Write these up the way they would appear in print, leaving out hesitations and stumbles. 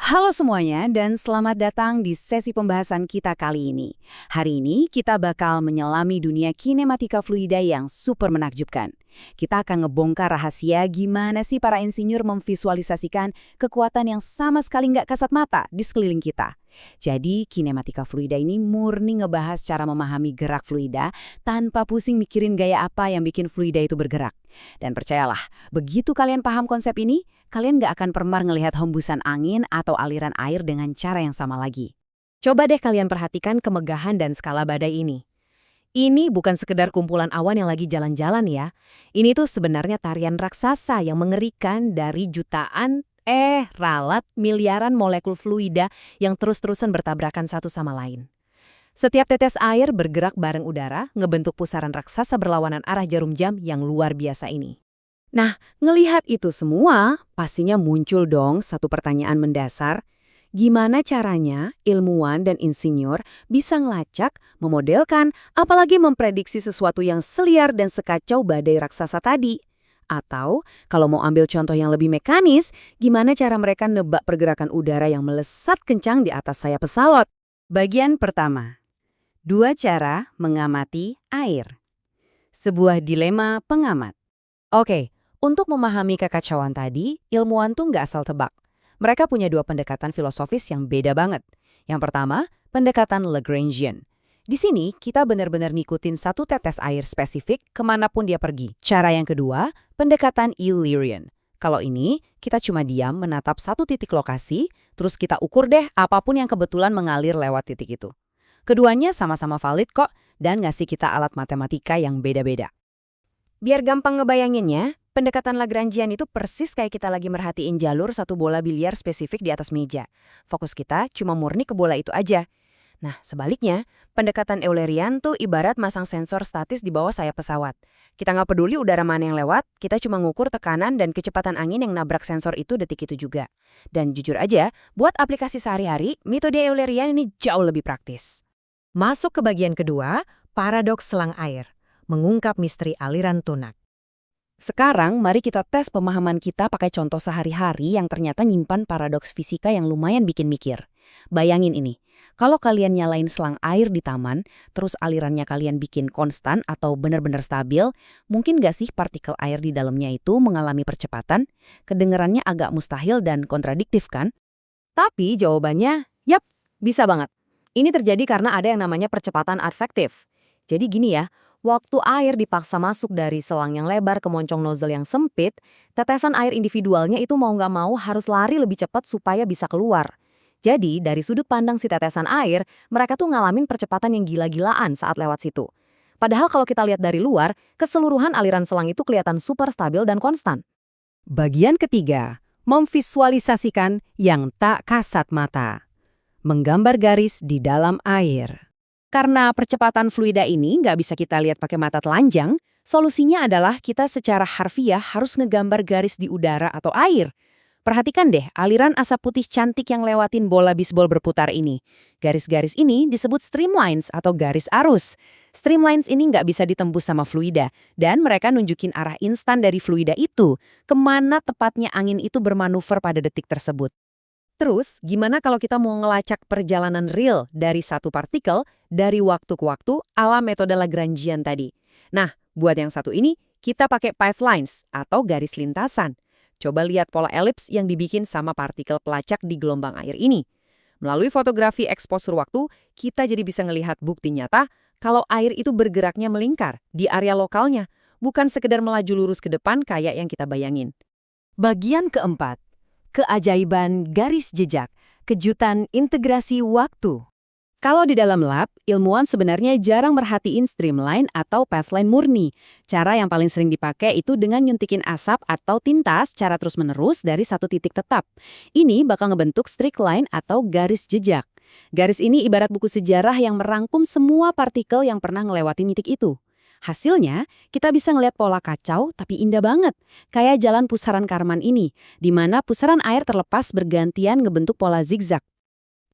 Halo semuanya dan selamat datang di sesi pembahasan kita kali ini. Hari ini kita bakal menyelami dunia kinematika fluida yang super menakjubkan. Kita akan ngebongkar rahasia gimana sih para insinyur memvisualisasikan kekuatan yang sama sekali nggak kasat mata di sekeliling kita. Jadi kinematika fluida ini murni ngebahas cara memahami gerak fluida tanpa pusing mikirin gaya apa yang bikin fluida itu bergerak. Dan percayalah, begitu kalian paham konsep ini, kalian nggak akan pernah ngelihat hembusan angin atau aliran air dengan cara yang sama lagi. Coba deh kalian perhatikan kemegahan dan skala badai ini. Ini bukan sekedar kumpulan awan yang lagi jalan-jalan ya. Ini tuh sebenarnya tarian raksasa yang mengerikan dari jutaan, ralat miliaran molekul fluida yang terus-terusan bertabrakan satu sama lain. Setiap tetes air bergerak bareng udara, ngebentuk pusaran raksasa berlawanan arah jarum jam yang luar biasa ini. Nah, ngelihat itu semua, pastinya muncul dong satu pertanyaan mendasar. Gimana caranya ilmuwan dan insinyur bisa ngelacak, memodelkan, apalagi memprediksi sesuatu yang seliar dan sekacau badai raksasa tadi? Atau, kalau mau ambil contoh yang lebih mekanis, gimana cara mereka nebak pergerakan udara yang melesat kencang di atas sayap pesawat? Bagian pertama. 2 cara mengamati air. Sebuah dilema pengamat. Oke, untuk memahami kekacauan tadi, ilmuwan tuh nggak asal tebak. Mereka punya 2 pendekatan filosofis yang beda banget. Yang pertama, pendekatan Lagrangian. Di sini, kita benar-benar ngikutin satu tetes air spesifik kemanapun dia pergi. Cara yang kedua, pendekatan Eulerian. Kalau ini, kita cuma diam menatap satu titik lokasi, terus kita ukur deh apapun yang kebetulan mengalir lewat titik itu. Keduanya sama-sama valid kok, dan ngasih kita alat matematika yang beda-beda. Biar gampang ngebayanginnya, pendekatan Lagrangian itu persis kayak kita lagi merhatiin jalur satu bola biliar spesifik di atas meja. Fokus kita cuma murni ke bola itu aja. Nah, sebaliknya, pendekatan Eulerian tuh ibarat masang sensor statis di bawah sayap pesawat. Kita nggak peduli udara mana yang lewat, kita cuma ngukur tekanan dan kecepatan angin yang nabrak sensor itu detik itu juga. Dan jujur aja, buat aplikasi sehari-hari, metode Eulerian ini jauh lebih praktis. Masuk ke bagian kedua, paradoks selang air. Mengungkap misteri aliran tunak. Sekarang, mari kita tes pemahaman kita pakai contoh sehari-hari yang ternyata nyimpan paradoks fisika yang lumayan bikin mikir. Bayangin ini, kalau kalian nyalain selang air di taman, terus alirannya kalian bikin konstan atau benar-benar stabil, mungkin nggak sih partikel air di dalamnya itu mengalami percepatan? Kedengarannya agak mustahil dan kontradiktif kan? Tapi jawabannya, yap, bisa banget. Ini terjadi karena ada yang namanya percepatan advektif. Jadi gini ya, waktu air dipaksa masuk dari selang yang lebar ke moncong nozzle yang sempit, tetesan air individualnya itu mau nggak mau harus lari lebih cepat supaya bisa keluar. Jadi, dari sudut pandang si tetesan air, mereka tuh ngalamin percepatan yang gila-gilaan saat lewat situ. Padahal kalau kita lihat dari luar, keseluruhan aliran selang itu kelihatan super stabil dan konstan. Bagian ketiga, memvisualisasikan yang tak kasat mata. Menggambar garis di dalam air. Karena percepatan fluida ini nggak bisa kita lihat pakai mata telanjang, solusinya adalah kita secara harfiah harus ngegambar garis di udara atau air. Perhatikan deh aliran asap putih cantik yang lewatin bola bisbol berputar ini. Garis-garis ini disebut streamlines atau garis arus. Streamlines ini nggak bisa ditembus sama fluida, dan mereka nunjukin arah instan dari fluida itu, kemana tepatnya angin itu bermanuver pada detik tersebut. Terus, gimana kalau kita mau ngelacak perjalanan real dari satu partikel dari waktu ke waktu ala metode Lagrangian tadi? Nah, buat yang satu ini, kita pakai pipelines atau garis lintasan. Coba lihat pola elips yang dibikin sama partikel pelacak di gelombang air ini. Melalui fotografi eksposur waktu, kita jadi bisa ngelihat bukti nyata kalau air itu bergeraknya melingkar di area lokalnya, bukan sekedar melaju lurus ke depan kayak yang kita bayangin. Bagian keempat. Keajaiban garis jejak, kejutan integrasi waktu. Kalau di dalam lab, ilmuwan sebenarnya jarang merhatiin streamline atau pathline murni. Cara yang paling sering dipakai itu dengan nyuntikin asap atau tinta secara terus-menerus dari satu titik tetap. Ini bakal ngebentuk streak line atau garis jejak. Garis ini ibarat buku sejarah yang merangkum semua partikel yang pernah ngelewatin titik itu. Hasilnya, kita bisa ngelihat pola kacau tapi indah banget. Kayak jalan pusaran Karman ini, di mana pusaran air terlepas bergantian ngebentuk pola zigzag.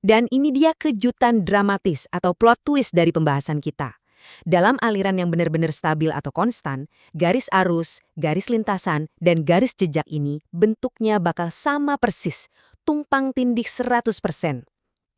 Dan ini dia kejutan dramatis atau plot twist dari pembahasan kita. Dalam aliran yang benar-benar stabil atau konstan, garis arus, garis lintasan, dan garis jejak ini bentuknya bakal sama persis, tumpang tindih 100%.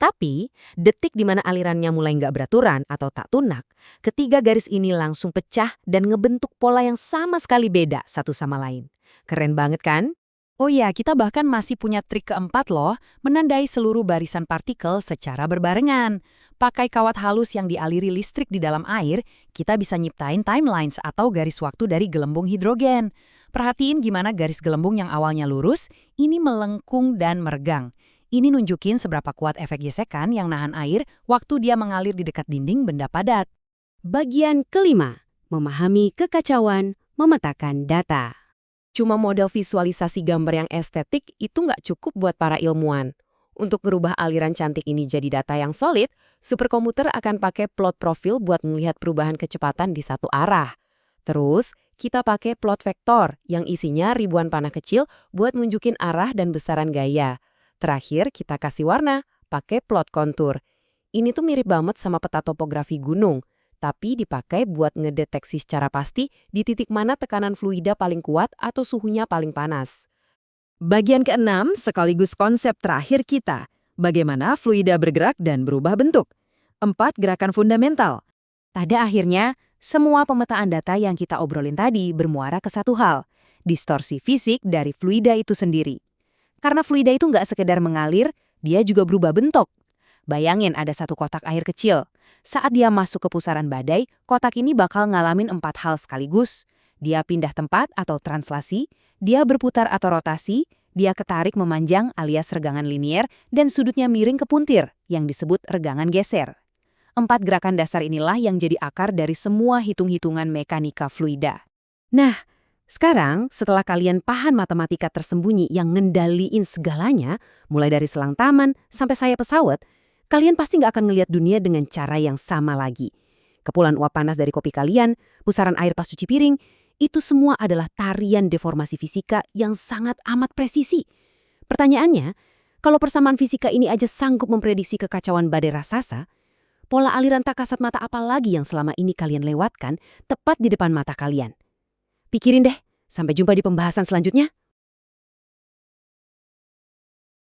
Tapi, detik di mana alirannya mulai nggak beraturan atau tak tunak, ketiga garis ini langsung pecah dan ngebentuk pola yang sama sekali beda satu sama lain. Keren banget kan? Oh ya, kita bahkan masih punya trik keempat loh, menandai seluruh barisan partikel secara berbarengan. Pakai kawat halus yang dialiri listrik di dalam air, kita bisa nyiptain timelines atau garis waktu dari gelembung hidrogen. Perhatiin gimana garis gelembung yang awalnya lurus, ini melengkung dan meregang. Ini nunjukin seberapa kuat efek gesekan yang nahan air waktu dia mengalir di dekat dinding benda padat. Bagian kelima, memahami kekacauan, memetakan data. Cuma model visualisasi gambar yang estetik itu nggak cukup buat para ilmuwan. Untuk merubah aliran cantik ini jadi data yang solid, superkomputer akan pakai plot profil buat melihat perubahan kecepatan di satu arah. Terus, kita pakai plot vektor yang isinya ribuan panah kecil buat nunjukin arah dan besaran gaya. Terakhir, kita kasih warna, pakai plot kontur. Ini tuh mirip banget sama peta topografi gunung, tapi dipakai buat ngedeteksi secara pasti di titik mana tekanan fluida paling kuat atau suhunya paling panas. Bagian keenam sekaligus konsep terakhir kita, bagaimana fluida bergerak dan berubah bentuk. 4 gerakan fundamental. Pada akhirnya, semua pemetaan data yang kita obrolin tadi bermuara ke satu hal, distorsi fisik dari fluida itu sendiri. Karena fluida itu nggak sekedar mengalir, dia juga berubah bentuk. Bayangin ada satu kotak air kecil. Saat dia masuk ke pusaran badai, kotak ini bakal ngalamin 4 hal sekaligus. Dia pindah tempat atau translasi, dia berputar atau rotasi, dia ketarik memanjang alias regangan linier, dan sudutnya miring ke puntir yang disebut regangan geser. 4 gerakan dasar inilah yang jadi akar dari semua hitung-hitungan mekanika fluida. Nah, sekarang, setelah kalian paham matematika tersembunyi yang ngendaliin segalanya, mulai dari selang taman sampai sayap pesawat, kalian pasti nggak akan ngelihat dunia dengan cara yang sama lagi. Kepulan uap panas dari kopi kalian, pusaran air pas cuci piring, itu semua adalah tarian deformasi fisika yang sangat amat presisi. Pertanyaannya, kalau persamaan fisika ini aja sanggup memprediksi kekacauan badai raksasa, pola aliran tak kasat mata apa lagi yang selama ini kalian lewatkan tepat di depan mata kalian? Pikirin deh, sampai jumpa di pembahasan selanjutnya.